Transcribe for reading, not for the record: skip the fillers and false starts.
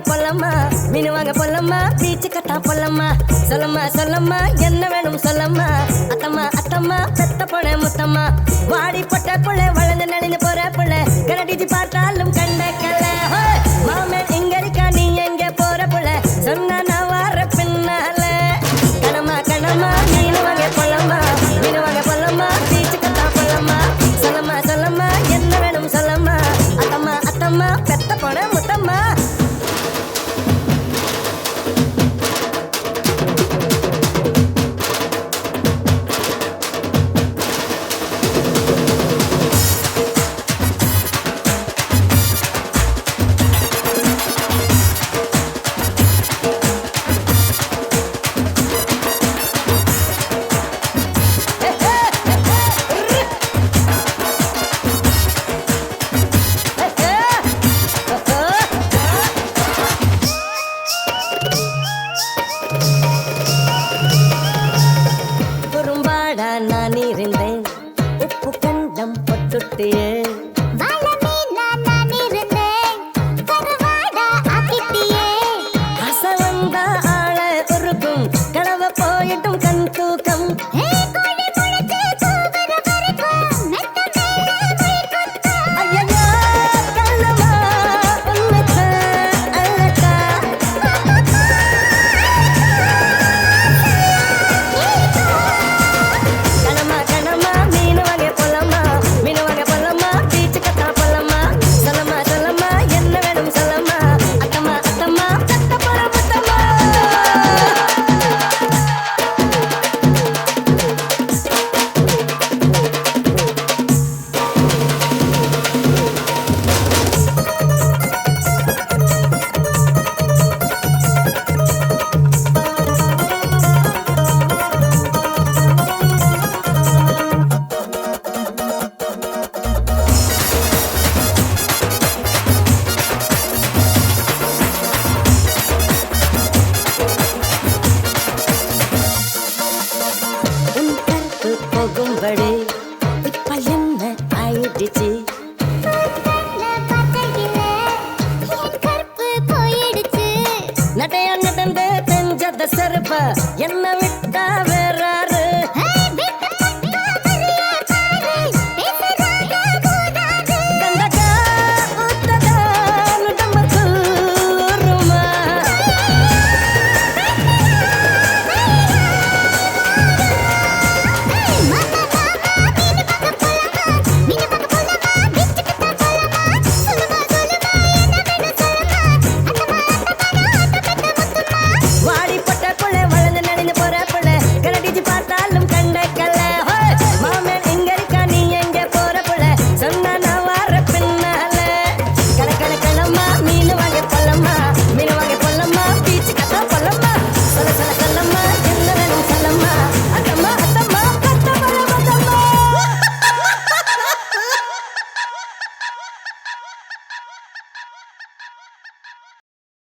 Pollamma மீனுவாங்க Pollamma beach கட்டா பொல்லம்மா சொல்லம்மா சொல்லம்மா என்ன வேணும் சொல்லம்மா அத்தம்மா அத்தம்மா பெத்த பொண்ண முத்தம்மா வாடி பொட்ட புள்ள வளர்ந்து நலிந்து போற புள்ள கரடிச்சு பார்த்தாலும் கண்ட கல்ல மாமன் இங்க இருக்கா நீ எங்க போற புள்ள சொன்ன நான் வார பின்னால கணமா கணமா மீனுவாங்க பொல்லம்மா மீனுவாங்க பொல்லம்மா பீச்சு கட்டா பொல்லம்மா சொல்லம்மா சொல்லம்மா என்ன வேணும் சொல்லம்மா அத்தம்மா அத்தம்மா பெத்த பொண்ண முத்தம்மா நான் இருந்தேன் உப்பு கண்டம் பொட்டுட்டியே அசவந்த ஆள உருக்கும் கடவை போயிட்டும் கண் தூக்கம் போகும்படி இப்ப என்ன ஆயிடுச்சு நட்டையா நடந்து தெஞ்சத செருப்ப என்ன